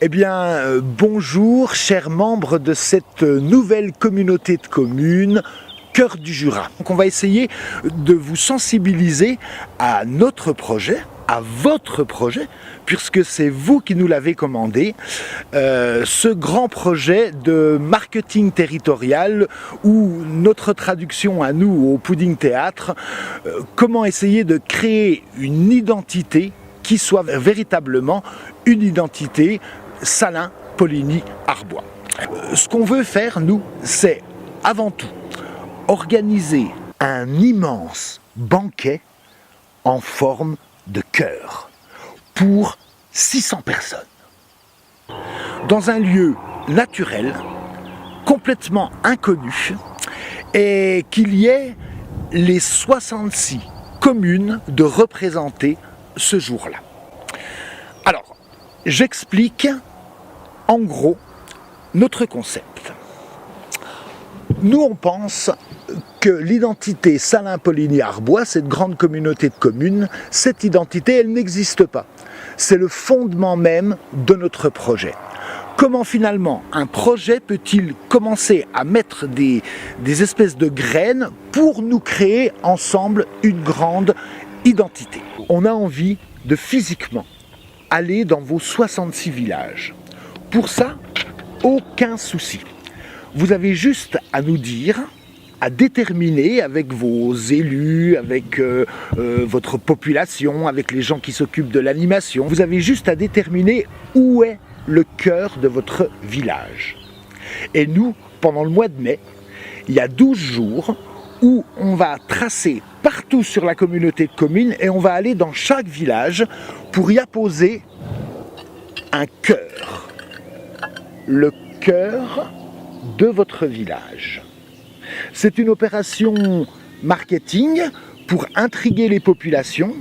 Eh bien, bonjour, chers membres de cette nouvelle communauté de communes, Cœur du Jura. Donc on va essayer de vous sensibiliser à notre projet, à votre projet, puisque c'est vous qui nous l'avez commandé, ce grand projet de marketing territorial ou notre traduction à nous au Pudding Théâtre, comment essayer de créer une identité qui soit véritablement une identité Salins, Poligny, Arbois. Ce qu'on veut faire, nous, c'est avant tout organiser un immense banquet en forme de cœur pour 600 personnes. Dans un lieu naturel, complètement inconnu, et qu'il y ait les 66 communes de représenter ce jour-là. Alors, j'explique en gros notre concept. Nous, on pense que l'identité Salins-Poligny-Arbois, cette grande communauté de communes, cette identité, elle n'existe pas. C'est le fondement même de notre projet. Comment finalement un projet peut-il commencer à mettre des espèces de graines pour nous créer ensemble une grande identité? On a envie de physiquement aller dans vos 66 villages. Pour ça, aucun souci. Vous avez juste à nous dire, à déterminer avec vos élus, avec votre population, avec les gens qui s'occupent de l'animation, vous avez juste à déterminer où est le cœur de votre village. Et nous, pendant le mois de mai, il y a 12 jours où on va tracer partout sur la communauté de communes et on va aller dans chaque village pour y apposer un cœur. Le cœur de votre village. C'est une opération marketing pour intriguer les populations.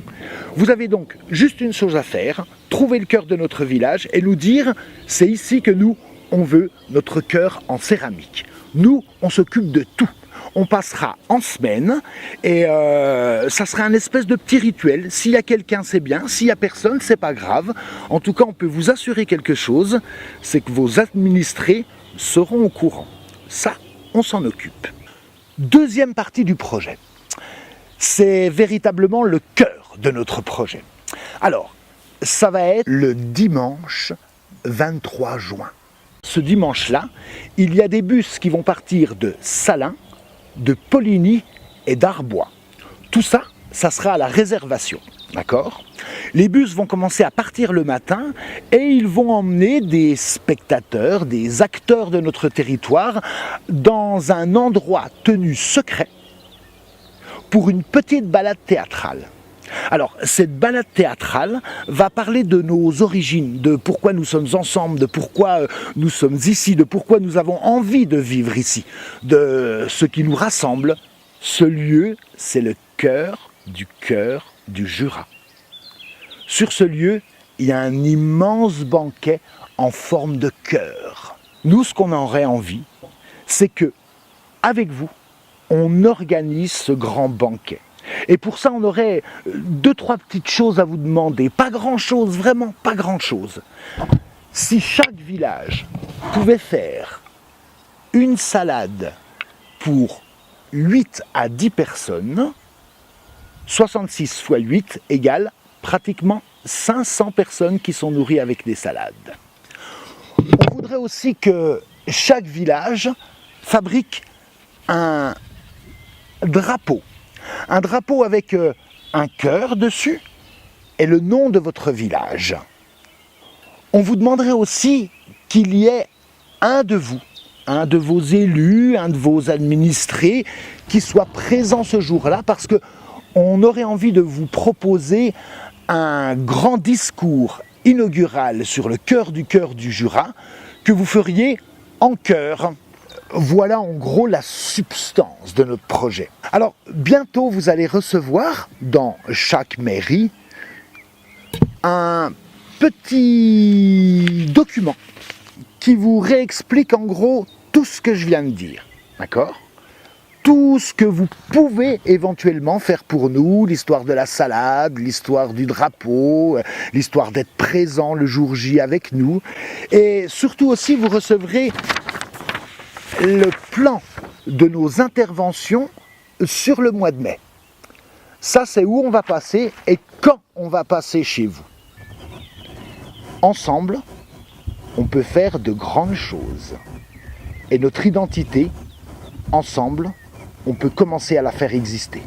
Vous avez donc juste une chose à faire, trouver le cœur de notre village et nous dire c'est ici que nous, on veut notre cœur en céramique. Nous, on s'occupe de tout. On passera en semaine et ça sera un espèce de petit rituel. S'il y a quelqu'un, c'est bien. S'il n'y a personne, c'est pas grave. En tout cas, on peut vous assurer quelque chose, c'est que vos administrés seront au courant. Ça, on s'en occupe. Deuxième partie du projet. C'est véritablement le cœur de notre projet. Alors, ça va être le dimanche 23 juin. Ce dimanche-là, il y a des bus qui vont partir de Salins, de Poligny et d'Arbois. Tout ça, ça sera à la réservation, d'accord ? Les bus vont commencer à partir le matin et ils vont emmener des spectateurs, des acteurs de notre territoire dans un endroit tenu secret pour une petite balade théâtrale. Alors, cette balade théâtrale va parler de nos origines, de pourquoi nous sommes ensemble, de pourquoi nous sommes ici, de pourquoi nous avons envie de vivre ici, de ce qui nous rassemble. Ce lieu, c'est le cœur du Jura. Sur ce lieu, il y a un immense banquet en forme de cœur. Nous, ce qu'on aurait envie, c'est que, avec vous, on organise ce grand banquet. Et pour ça, on aurait 2-3 petites choses à vous demander. Pas grand-chose, vraiment pas grand-chose. Si chaque village pouvait faire une salade pour 8 à 10 personnes, 66 fois 8 égale pratiquement 500 personnes qui sont nourries avec des salades. On voudrait aussi que chaque village fabrique un drapeau. Un drapeau avec un cœur dessus et le nom de votre village. On vous demanderait aussi qu'il y ait un de vous, un de vos élus, un de vos administrés qui soit présent ce jour-là parce qu'on aurait envie de vous proposer un grand discours inaugural sur le cœur du Jura que vous feriez en chœur. Voilà en gros la substance de notre projet. Alors bientôt vous allez recevoir dans chaque mairie un petit document qui vous réexplique en gros tout ce que je viens de dire. D'accord ? tout ce que vous pouvez éventuellement faire pour nous, l'histoire de la salade, l'histoire du drapeau, l'histoire d'être présent le jour J avec nous. Et surtout aussi, vous recevrez le plan de nos interventions sur le mois de mai. Ça, c'est où on va passer et quand on va passer chez vous. Ensemble, on peut faire de grandes choses. Et notre identité, ensemble, on peut commencer à la faire exister.